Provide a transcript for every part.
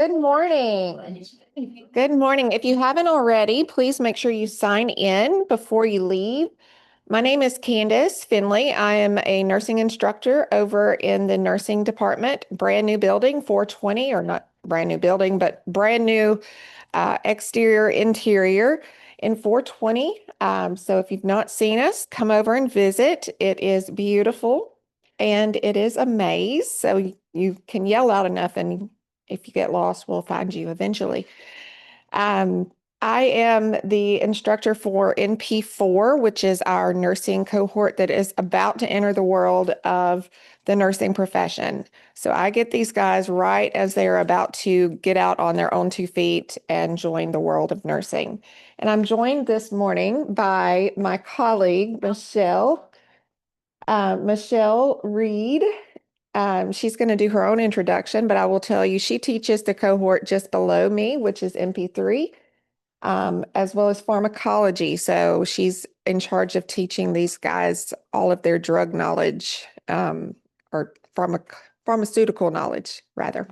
Good morning. Good morning. If you haven't already, please make sure you sign in before you leave. My name is Candace Finley. I am a nursing instructor over in the nursing department, brand new building, 420, or not brand new building, but brand new exterior, interior in 420. So if you've not seen us, come over and visit. It is beautiful and it is a maze. So you can yell out enough, and if you get lost, we'll find you eventually. Um, I am the instructor for NP4, which is our nursing cohort that is about to enter the world of the nursing profession. So I get these guys right as they're about to get out on their own 2 feet and join the world of nursing. And I'm joined this morning by my colleague, Michelle Reed. She's going to do her own introduction, but I will tell you she teaches the cohort just below me, which is MP3, as well as pharmacology. So she's in charge of teaching these guys all of their drug knowledge, or pharmaceutical knowledge, rather.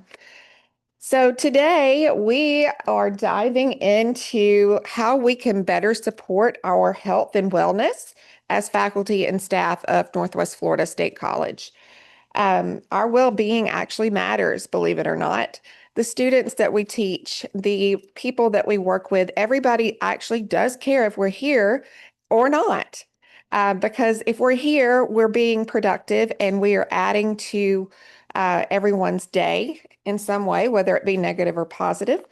So today we are diving into how we can better support our health and wellness as faculty and staff of Northwest Florida State College. Our well-being actually matters, believe it or not. The students that we teach, the people that we work with, everybody actually does care if we're here or not. Because if we're here, we're being productive and we are adding to everyone's day in some way, whether it be negative or positive.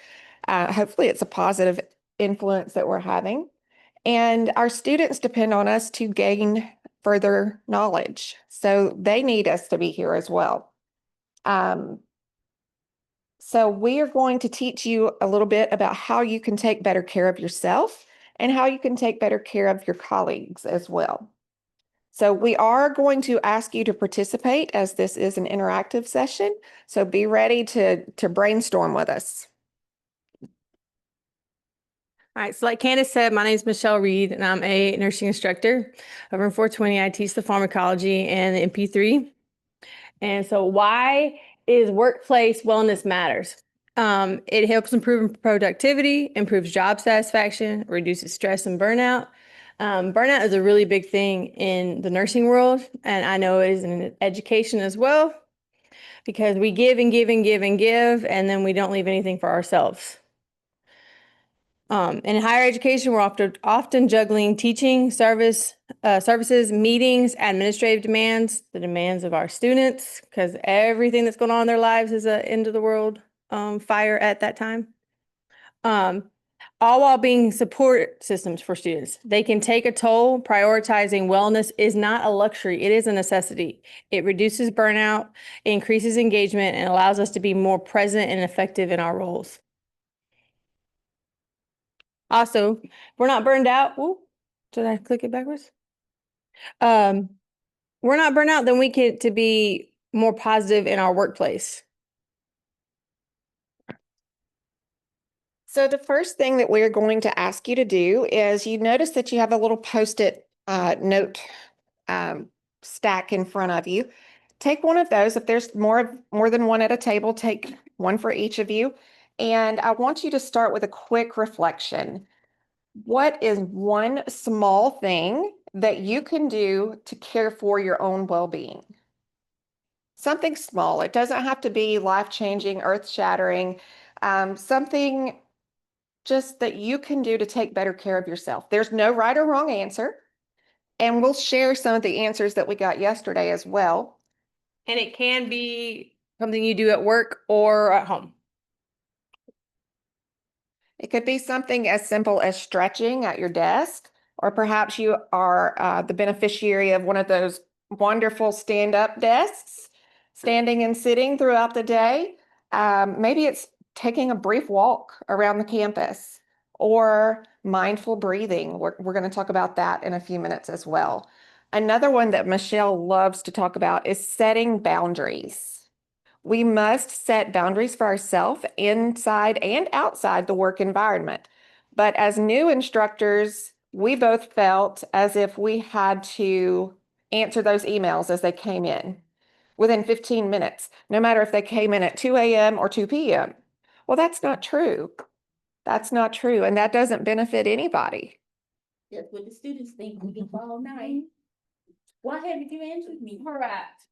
Hopefully, it's a positive influence that we're having. And our students depend on us to gain further knowledge. So they need us to be here as well. Um, so we are going to teach you a little bit about how you can take better care of yourself and how you can take better care of your colleagues as well. So we are going to ask you to participate as this is an interactive session. So be ready to brainstorm with us. All right, so like Candace said, my name is Michelle Reed, and I'm a nursing instructor. Over in 420, I teach the pharmacology and the MP3. And so why is workplace wellness matters? It helps improve productivity, improves job satisfaction, reduces stress and burnout. Burnout is a really big thing in the nursing world, and I know it is in education as well, because we give and give and give and give, and then we don't leave anything for ourselves. In higher education, we're often juggling teaching, services, meetings, administrative demands, the demands of our students, because everything that's going on in their lives is an end of the world fire at that time. All while being support systems for students. They can take a toll. Prioritizing wellness is not a luxury, it is a necessity. It reduces burnout, increases engagement, and allows us to be more present and effective in our roles. Also, we're not burned out. Ooh, did I click it backwards? Um, we're not burned out, then we get to be more positive in our workplace. So the first thing that we're going to ask you to do is you notice that you have a little Post-it note stack in front of you. Take one of those. If there's more than one at a table, take one for each of you. And I want you to start with a quick reflection. What is one small thing that you can do to care for your own well-being? Something small. It doesn't have to be life-changing, earth-shattering, something just that you can do to take better care of yourself. There's no right or wrong answer. And we'll share some of the answers that we got yesterday as well. And it can be something you do at work or at home. It could be something as simple as stretching at your desk, or perhaps you are the beneficiary of one of those wonderful stand-up desks, standing and sitting throughout the day. Maybe it's taking a brief walk around the campus or mindful breathing. We're going to talk about that in a few minutes as well. Another one that Michelle loves to talk about is setting boundaries. We must set boundaries for ourselves inside and outside the work environment. But as new instructors, we both felt as if we had to answer those emails as they came in within 15 minutes, no matter if they came in at 2 a.m. or 2 p.m. Well, that's not true. That's not true. And that doesn't benefit anybody. That's what the students think. We get all night. Why haven't you answered me? Correct.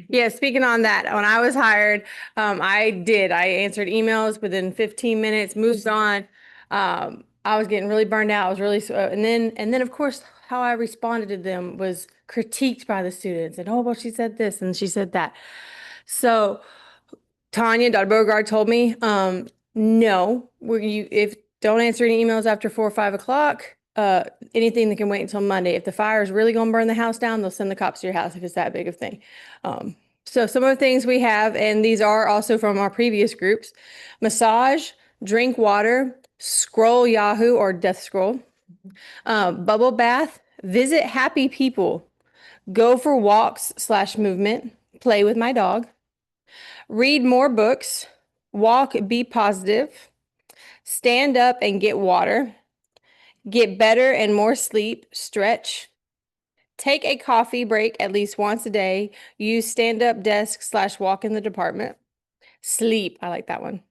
Yeah, speaking on that, when I was hired, I answered emails within 15 minutes, moved on. I was getting really burned out. I was really, and then of course, how I responded to them was critiqued by the students and, oh, well, she said this and she said that. So Tanya, Dr. Bogart told me, no, if don't answer any emails after 4 or 5 o'clock, anything that can wait until Monday. If the fire is really gonna burn the house down, they'll send the cops to your house if it's that big of thing. So some of the things we have, and these are also from our previous groups: massage, drink water, scroll Yahoo or death scroll, bubble bath, visit happy people, go for walks / movement, play with my dog, read more books, walk, be positive, stand up and get water, get better and more sleep, stretch, take a coffee break at least once a day, use stand up desk / walk in the department, sleep. I like that one.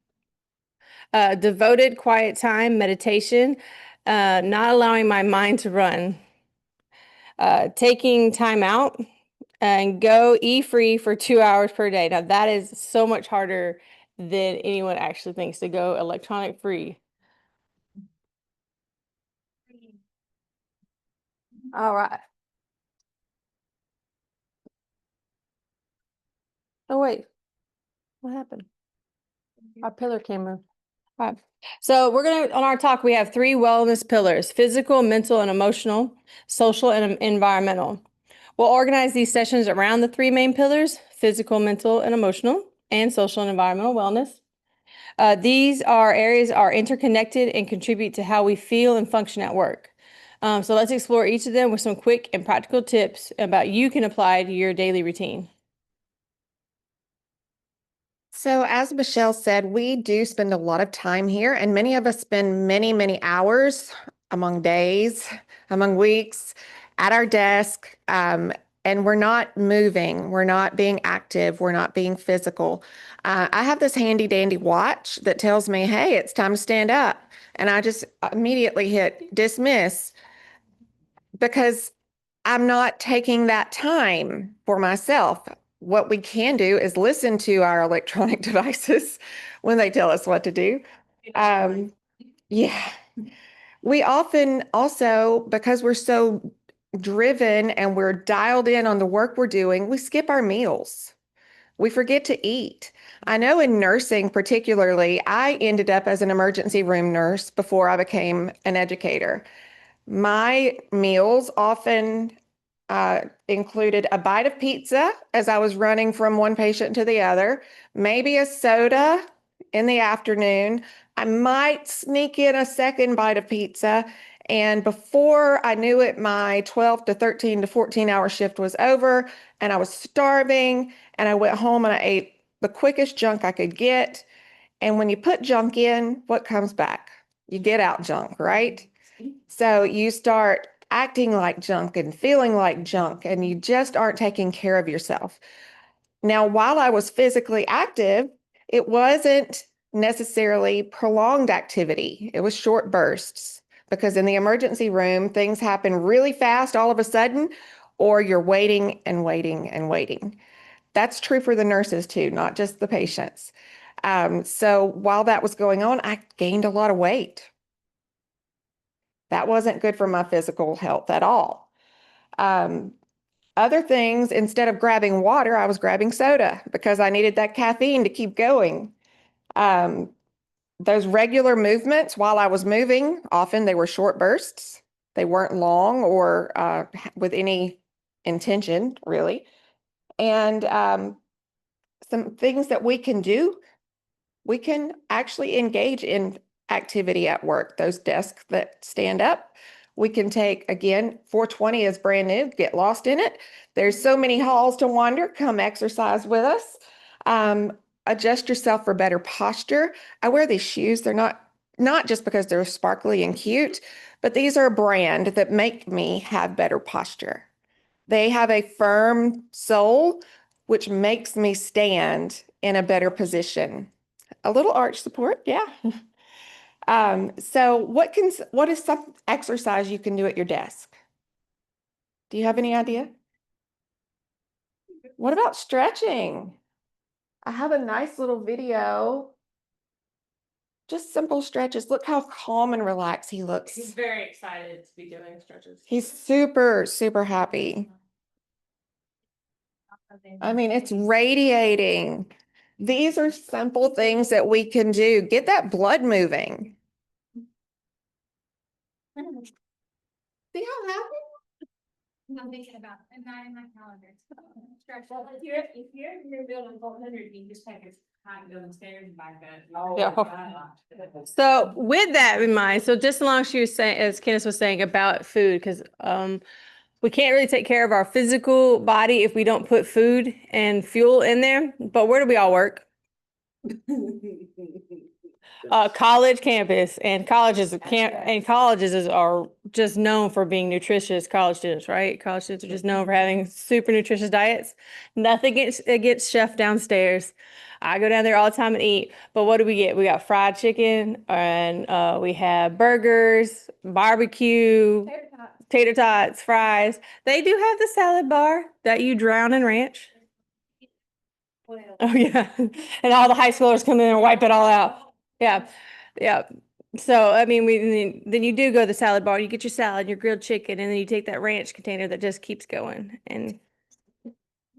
Devoted quiet time, meditation, not allowing my mind to run, taking time out and go free for 2 hours per day. Now that is so much harder than anyone actually thinks, to go electronic free. All right. Oh, wait. What happened? Our pillar came moved. All right. So we're going to, on our talk, we have 3 wellness pillars: physical, mental, and emotional, social, and environmental. We'll organize these sessions around the 3 main pillars: physical, mental, and emotional, and social and environmental wellness. These areas are interconnected and contribute to how we feel and function at work. So let's explore each of them with some quick and practical tips about you can apply to your daily routine. So as Michelle said, we do spend a lot of time here, and many of us spend many, many hours among days, among weeks, at our desk, and we're not moving, we're not being active, we're not being physical. I have this handy dandy watch that tells me, hey, it's time to stand up. And I just immediately hit dismiss because I'm not taking that time for myself. What we can do is listen to our electronic devices when they tell us what to do. Yeah. We often also, because we're so driven and we're dialed in on the work we're doing, we skip our meals. We forget to eat. I know in nursing, particularly, I ended up as an emergency room nurse before I became an educator. My meals often included a bite of pizza as I was running from one patient to the other, maybe a soda in the afternoon. I might sneak in a second bite of pizza. And before I knew it, my 12 to 13 to 14-hour shift was over and I was starving. And I went home and I ate the quickest junk I could get. And when you put junk in, what comes back? You get out junk, right? So you start acting like junk and feeling like junk, and you just aren't taking care of yourself. Now, while I was physically active, it wasn't necessarily prolonged activity. It was short bursts, because in the emergency room, things happen really fast all of a sudden, or you're waiting and waiting and waiting. That's true for the nurses too, not just the patients. So while that was going on, I gained a lot of weight. That wasn't good for my physical health at all. Other things, instead of grabbing water, I was grabbing soda because I needed that caffeine to keep going. Those regular movements while I was moving, often they were short bursts. They weren't long or with any intention, really. And some things that we can do, we can actually engage in activity at work. Those desks that stand up, we can take, again, 420 is brand new, get lost in it. There's so many halls to wander. Come exercise with us. Adjust yourself for better posture. I wear these shoes. They're not just because they're sparkly and cute, but these are a brand that make me have better posture. They have a firm sole, which makes me stand in a better position. A little arch support, yeah. So what is some exercise you can do at your desk? Do you have any idea? What about stretching? I have a nice little video. Just simple stretches. Look how calm and relaxed he looks. He's very excited to be doing stretches. He's super, super happy. I mean, it's radiating. These are simple things that we can do. Get that blood moving. See how happy? I'm thinking about, I'm not in my calendar. Well, if you're in your building 400, you just take a hot building stairs and back up. Yeah. So with that in mind, so just along she was saying, as Candace was saying about food, because we can't really take care of our physical body if we don't put food and fuel in there. But where do we all work? College campus, and colleges are just known for being nutritious college students, right? College students are just known for having super nutritious diets. Nothing against chef downstairs. I go down there all the time and eat, but what do we get? We got fried chicken, and we have burgers, barbecue, tater tots, fries. They do have the salad bar that you drown in ranch. Oh, yeah. And all the high schoolers come in and wipe it all out. Yeah, yeah. So, I mean, then you do go to the salad bar, you get your salad, your grilled chicken, and then you take that ranch container that just keeps going. And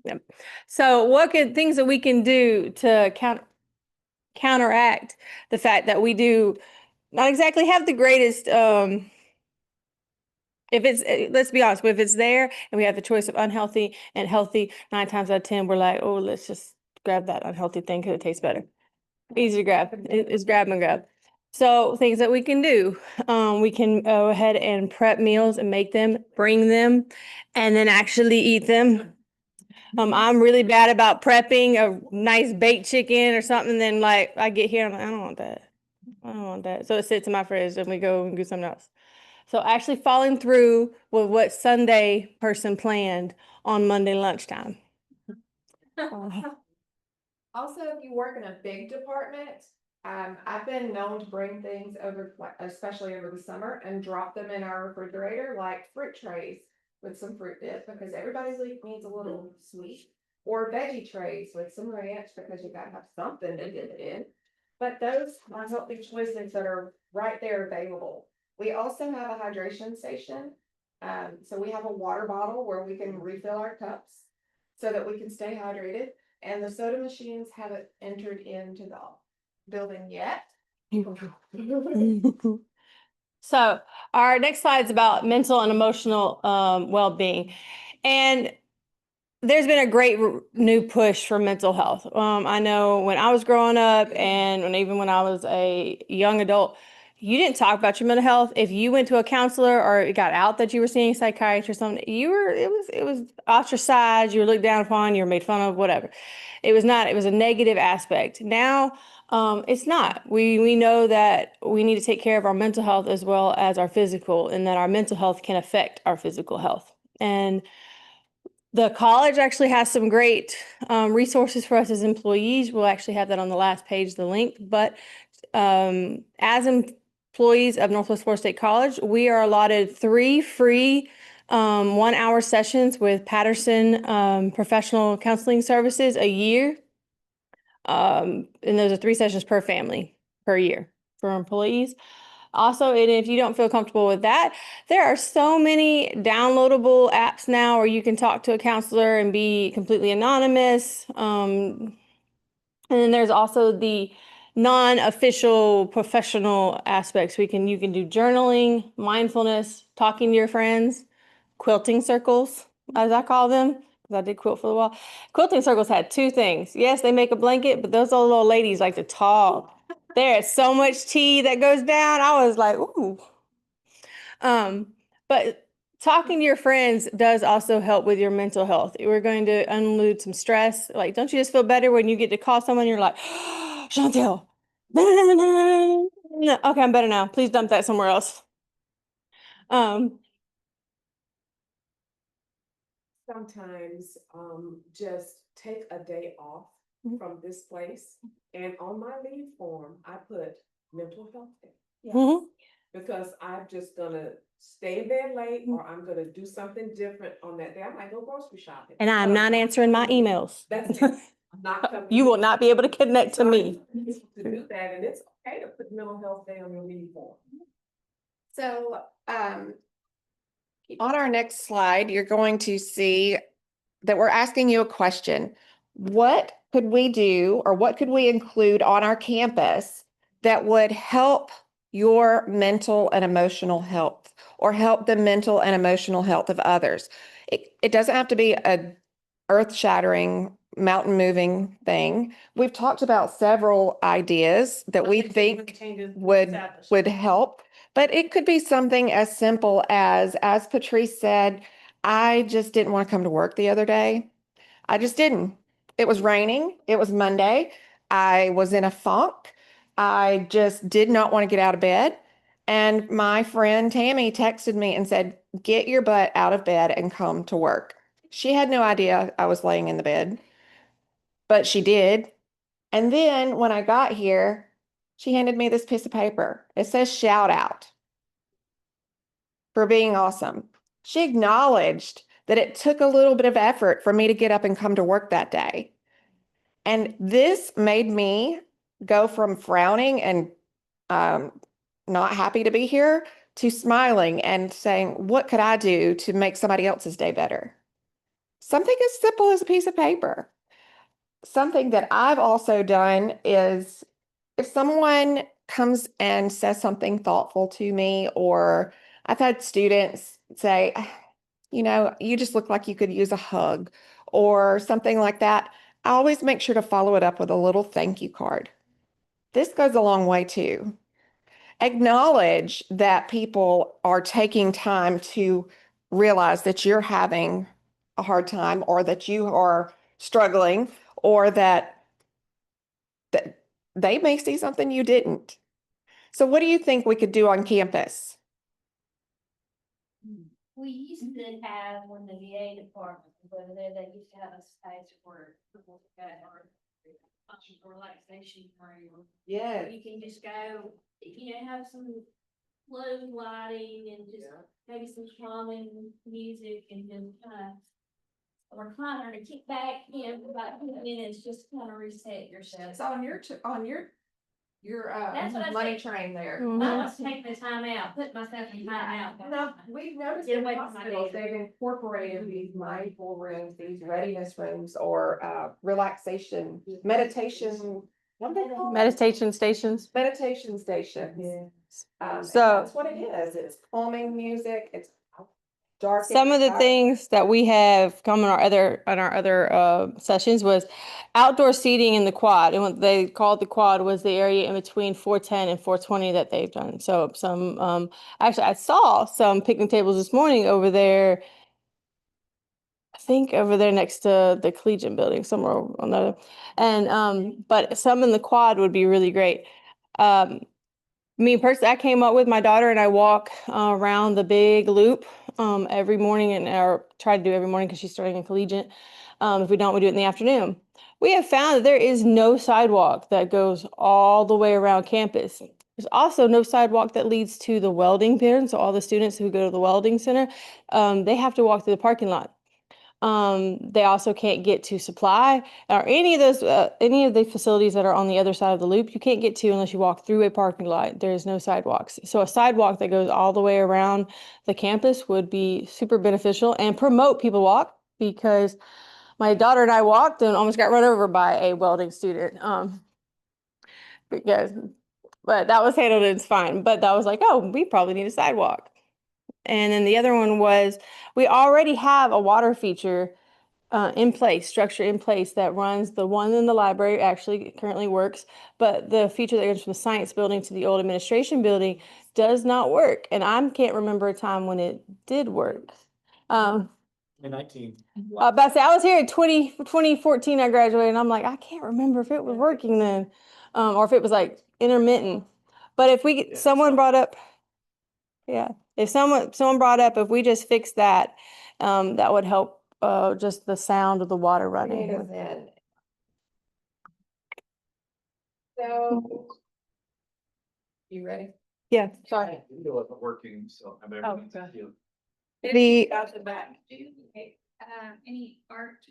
yeah. So things that we can do to counteract the fact that we do not exactly have the greatest, if it's, let's be honest, if it's there and we have the choice of unhealthy and healthy, 9 times out of 10, we're like, oh, let's just grab that unhealthy thing because it tastes better. Easy to grab. It's grab and grab. So things that we can do, we can go ahead and prep meals and make them, bring them, and then actually eat them. I'm really bad about prepping a nice baked chicken or something. Then like I get here, I'm like, I don't want that. I don't want that. So it sits in my fridge and we go and do something else. So actually following through with what Sunday person planned on Monday lunchtime. Also, if you work in a big department, I've been known to bring things over, especially over the summer, and drop them in our refrigerator, like fruit trays with some fruit dip, because everybody's needs a little sweet, or veggie trays with some ranch, because you gotta have something to dip it in. But those are healthy choices that are right there available. We also have a hydration station. So we have a water bottle where we can refill our cups so that we can stay hydrated. And the soda machines haven't entered into the building yet. So our next slide is about mental and emotional well-being. And there's been a great new push for mental health. I know when I was growing up and even when I was a young adult, you didn't talk about your mental health. If you went to a counselor or it got out that you were seeing a psychiatrist or something, it was ostracized, you were looked down upon, you were made fun of, whatever. It was a negative aspect. Now, it's not. We know that we need to take care of our mental health as well as our physical, and that our mental health can affect our physical health. And the college actually has some great resources for us as employees. We'll actually have that on the last page, the link. But as employees of Northwest Florida State College, we are allotted 3 free 1-hour sessions with Patterson Professional Counseling Services a year. And those are 3 sessions per family per year for employees. Also, and if you don't feel comfortable with that, there are so many downloadable apps now where you can talk to a counselor and be completely anonymous. And then there's also the non-official professional aspects. You can do journaling, mindfulness, talking to your friends, quilting circles, as I call them, because I did quilt for a while. Quilting circles had 2 things. Yes, they make a blanket, but those old little ladies like to talk. There's so much tea that goes down. I was like, ooh. But talking to your friends does also help with your mental health. We're going to unload some stress. Like, don't you just feel better when you get to call someone, you're like, Chantel, okay, I'm better now. Please dump that somewhere else. Sometimes just take a day off from this place. And on my leave form, I put mental health day. Mhm. Because I'm just gonna stay in bed late, or I'm gonna do something different on that day. I might go grocery shopping. And I'm But not answering my coming- emails. That's it. I'm not coming. You will not be able to connect to me. To do that, and it's okay to put mental health day on your leave form. So, on our next slide, you're going to see that we're asking you a question. What could we do, or what could we include on our campus that would help your mental and emotional health, or help the mental and emotional health of others? It doesn't have to be a earth-shattering, mountain-moving thing. We've talked about several ideas that we think would help, but it could be something as simple as Patrice said, I just didn't want to come to work the other day. I just didn't. It was raining. It was Monday. I was in a funk. I just did not want to get out of bed. And my friend Tammy texted me and said, get your butt out of bed and come to work. She had no idea I was laying in the bed, but she did. And then when I got here, she handed me this piece of paper. It says shout out for being awesome. She acknowledged that it took a little bit of effort for me to get up and come to work that day. And this made me go from frowning and not happy to be here to smiling and saying, what could I do to make somebody else's day better? Something as simple as a piece of paper. Something that I've also done is if someone comes and says something thoughtful to me, or I've had students say, you just look like you could use a hug or something like that. I always make sure to follow it up with a little thank you card. This goes a long way too. Acknowledge that people are taking time to realize that you're having a hard time, or that you are struggling, or that they may see something you didn't. So what do you think we could do on campus? We used to have, when the VA department was over there, they used to have a space where people could go or relaxation room. Yeah. You can just go, have some low lighting and just maybe some calming music and just kind of recliner to kick back, for about 2 minutes, just kind of reset yourself. It's on your That's what I money said. train there. Mhm. I was taking the time out, put myself in time out. No, we've noticed Get in away from my hospitals, bed. they've incorporated these mindful rooms, these readiness rooms, or relaxation, meditation. What do they call it? Meditation stations. Meditation stations. And So- that's what it is. It's calming music. It's dark. Some of the things that we have come in our other sessions was outdoor seating in the quad. And what they called the quad was the area in between 410 and 420 that they've done. So some actually I saw some picnic tables this morning over there. I think over there next to the Collegiate building, somewhere on the other. And but some in the quad would be really great. Me personally, I came up with my daughter and I walk around the big loop every morning, and or try to do every morning because she's starting in collegiate. If we don't, we do it in the afternoon. We have found that there is no sidewalk that goes all the way around campus. There's also no sidewalk that leads to the welding pin. So all the students who go to the welding center, they have to walk through the parking lot. They also can't get to supply or any of the facilities that are on the other side of the loop. You can't get to unless you walk through a parking lot. There's no sidewalks. So a sidewalk that goes all the way around the campus would be super beneficial and promote people walk, because my daughter and I walked and almost got run over by a welding student. But that was handled, it's fine. But that was like, oh, we probably need a sidewalk. And then the other one was, we already have a water feature structure in place that runs. The one in the library actually currently works, but the feature that goes from the science building to the old administration building does not work. And I can't remember a time when it did work. 2019. About to say, I was here in 2014, I graduated, and I'm like, I can't remember if it was working then, or if it was like intermittent. But if Yeah, someone brought up, if someone brought up, if we just fix that, that would help just the sound of the water running. So. You ready? Yeah, sorry. It wasn't working, so I'm. Oh, God. The, Any art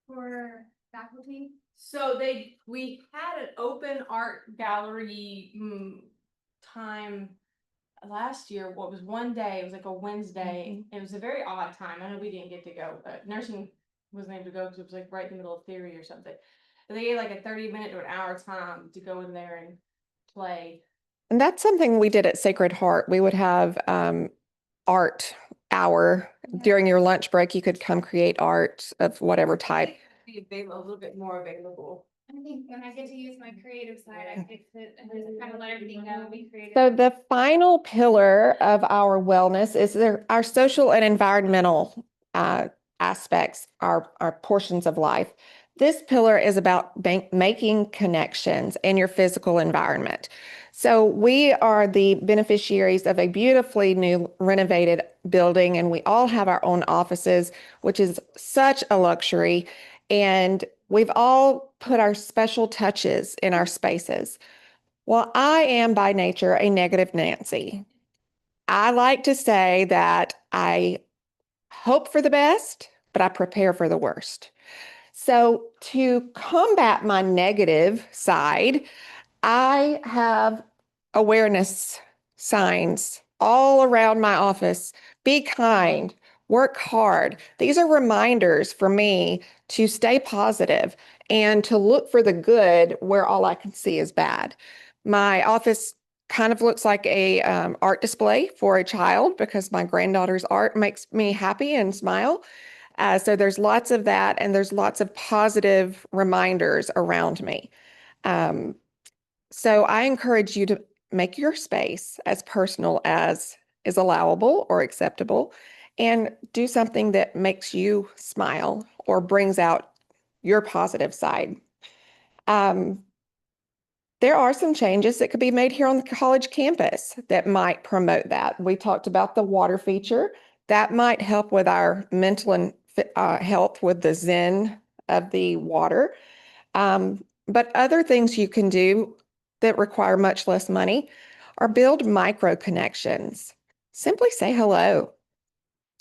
for faculty? So we had an open art gallery time last year. What was one day? It was like a Wednesday. It was a very odd time. I know we didn't get to go, but nursing wasn't able to go because it was like right in the middle of theory or something. But they gave like a 30-minute to an hour time to go in there and play. and that's something we did at Sacred Heart. We would have art hour during your lunch break. You could come create art of whatever type. Be available, a little bit more available. I think when I get to use my creative side, I get to, and just kind of let everything go and be creative. So the final pillar of our wellness is our social and environmental aspects, our portions of life. This pillar is about making connections in your physical environment. So we are the beneficiaries of a beautifully new renovated building, and we all have our own offices, which is such a luxury. And we've all put our special touches in our spaces. Well, I am by nature a negative Nancy. I like to say that I hope for the best, but I prepare for the worst. So to combat my negative side, I have awareness signs all around my office. Be kind, work hard. These are reminders for me to stay positive and to look for the good where all I can see is bad. My office kind of looks like a art display for a child because my granddaughter's art makes me happy and smile. So there's lots of that, and there's lots of positive reminders around me. So I encourage you to make your space as personal as is allowable or acceptable, and do something that makes you smile or brings out your positive side. There are some changes that could be made here on the college campus that might promote that. We talked about the water feature. That might help with our mental and health with the zen of the water. But other things you can do that require much less money are build micro connections. Simply say hello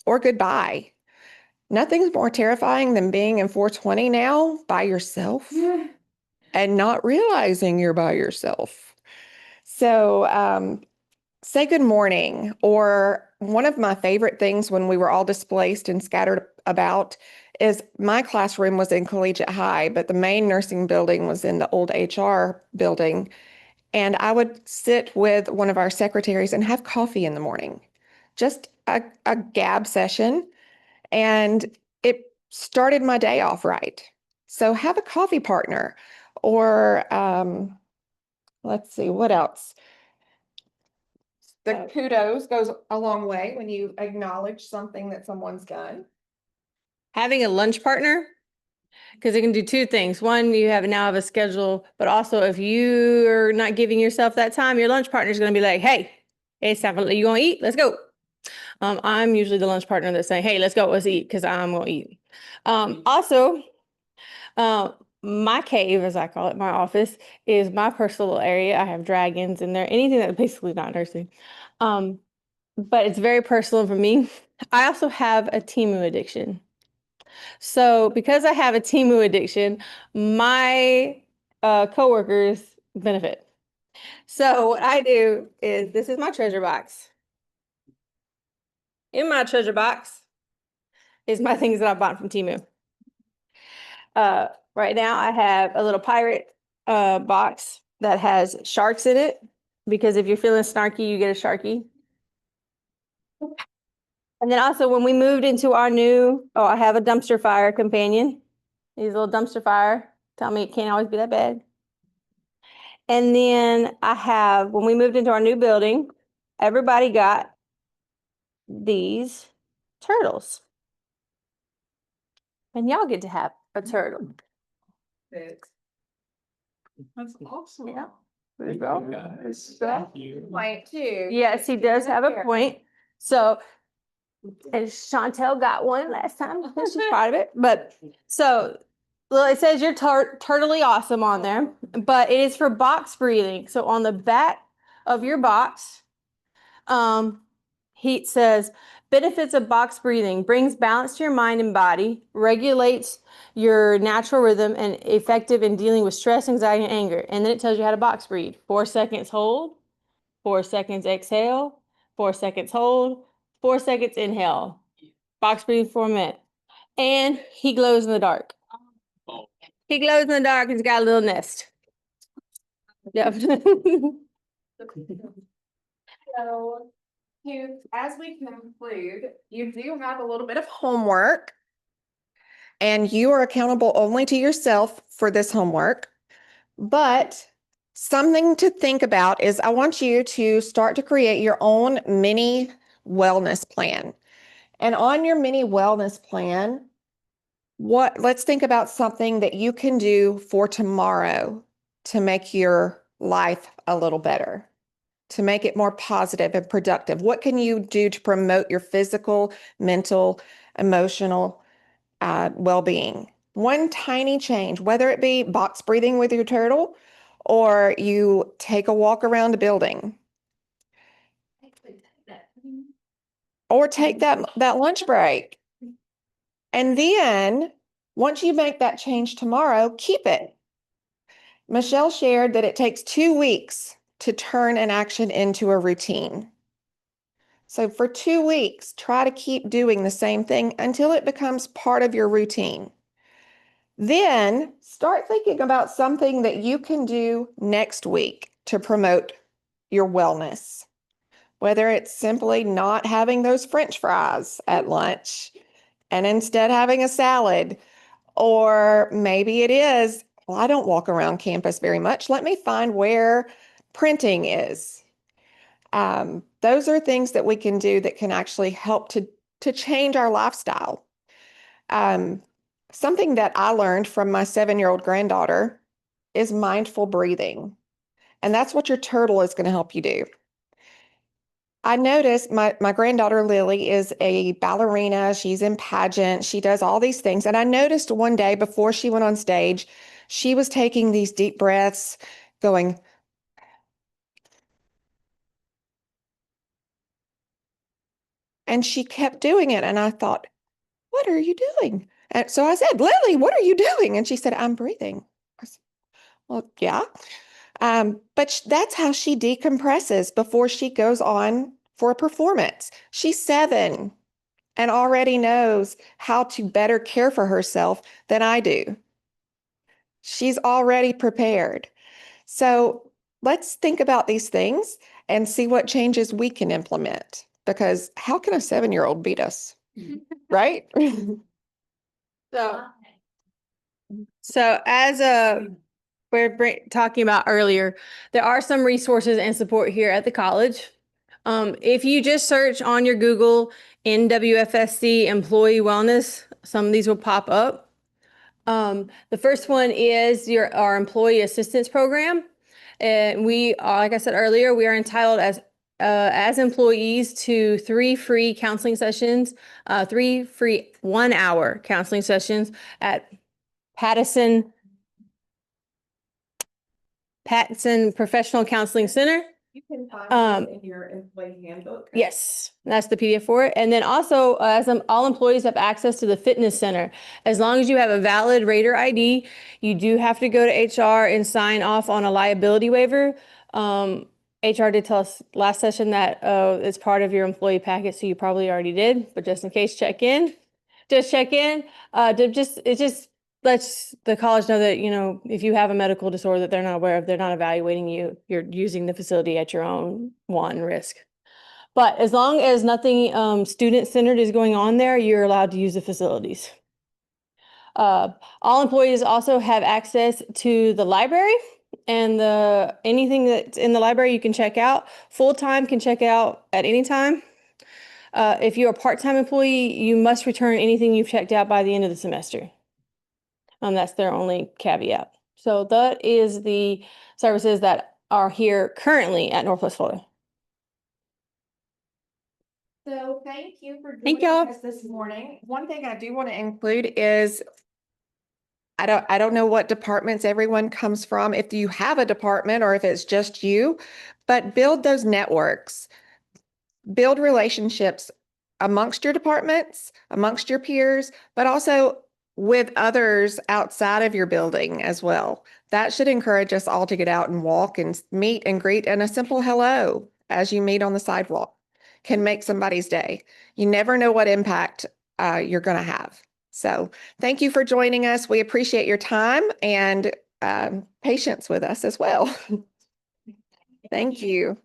or goodbye. Nothing's more terrifying than being in 420 now by yourself and not realizing you're by yourself. So say good morning. Or one of my favorite things when we were all displaced and scattered about is my classroom was in Collegiate High, but the main nursing building was in the old HR building. And I would sit with one of our secretaries and have coffee in the morning, just a gab session. And it started my day off right. So have a coffee partner. Or let's see, what else? The kudos goes a long way when you acknowledge something that someone's done. Having a lunch partner, because it can do two things. One, you now have a schedule, but also if you're not giving yourself that time, your lunch partner is going to be like, hey, it's time, you going to eat? Let's go. I'm usually the lunch partner that's saying, hey, let's go, let's eat, because I'm going to eat. Also, my cave, as I call it, my office, is my personal area. I have dragons in there, anything that's basically not nursing. But it's very personal for me. I also have a Temu addiction. So because I have a Temu addiction, my coworkers benefit. So what I do is, this is my treasure box. In my treasure box is my things that I bought from Temu. Right now I have a little pirate box that has sharks in it, because if you're feeling snarky, you get a Sharky. And then also when we moved into our I have a dumpster fire companion. These little dumpster fire tell me it can't always be that bad. And then when we moved into our new building, everybody got these turtles. And y'all get to have a turtle. That's awesome. Yeah. There you go. Thank you. Point too. Yes, he does have a point. So, and Chantel got one last time. She's proud of it. But so Well, it says you're totally awesome on there, but it is for box breathing. So on the back of your box, he says benefits of box breathing brings balance to your mind and body, regulates your natural rhythm, and effective in dealing with stress, anxiety, and anger. And then it tells you how to box breathe. 4 seconds hold, 4 seconds exhale, 4 seconds hold, 4 seconds inhale. Box breathe for a minute. And he glows in the dark. He glows in the dark. He's got a little nest. Yep. So, as we conclude, you do have a little bit of homework. And you are accountable only to yourself for this homework. But something to think about is I want you to start to create your own mini wellness plan. And on your mini wellness plan, let's think about something that you can do for tomorrow to make your life a little better, to make it more positive and productive. What can you do to promote your physical, mental, emotional well-being? One tiny change, whether it be box breathing with your turtle or you take a walk around a building or take that lunch break. And then once you make that change tomorrow, keep it. Michelle shared that it takes 2 weeks to turn an action into a routine. So for 2 weeks, try to keep doing the same thing until it becomes part of your routine. Then start thinking about something that you can do next week to promote your wellness. Whether it's simply not having those French fries at lunch and instead having a salad, or maybe it is, well, I don't walk around campus very much. Let me find where printing is. Those are things that we can do that can actually help to change our lifestyle. Something that I learned from my 7-year-old granddaughter is mindful breathing. And that's what your turtle is going to help you do. I noticed my granddaughter Lily is a ballerina. She's in pageant. She does all these things. And I noticed one day before she went on stage, she was taking these deep breaths, going, and she kept doing it. And I thought, what are you doing? And so I said, Lily, what are you doing? And she said, I'm breathing. I said, well, yeah. But that's how she decompresses before she goes on for a performance. She's 7 and already knows how to better care for herself than I do. She's already prepared. So let's think about these things and see what changes we can implement. Because how can a 7-year-old beat us? Right? So, as we're talking about earlier, there are some resources and support here at the college. If you just search on your Google NWFSC employee wellness, some of these will pop up. The first one is our employee assistance program. And we are, like I said earlier, we are entitled as employees to 3 free counseling sessions, 3 free 1-hour counseling sessions at Patterson Professional Counseling Center. You can find Um, this in your employee handbook. Yes, that's the PDF for it. And then also, all employees have access to the fitness center. As long as you have a valid Raider ID, you do have to go to HR and sign off on a liability waiver. HR did tell us last session that it's part of your employee packet, so you probably already did, but just in case, check in. Just check in. It just lets the college know that, if you have a medical disorder that they're not aware of, they're not evaluating you, you're using the facility at your own risk. But as long as nothing student-centered is going on there, you're allowed to use the facilities. All employees also have access to the library, and anything that's in the library you can check out. Full-time can check out at any time. If you're a part-time employee, you must return anything you've checked out by the end of the semester. That's their only caveat. So that is the services that are here currently at Northwest Florida. So thank you for Thank joining y'all. us this morning. One thing I do want to include is I don't know what departments everyone comes from, if you have a department or if it's just you, but build those networks. Build relationships amongst your departments, amongst your peers, but also with others outside of your building as well. That should encourage us all to get out and walk and meet and greet, and a simple hello as you meet on the sidewalk can make somebody's day. You never know what impact you're going to have. So thank you for joining us. We appreciate your time and patience with us as well. Thank you.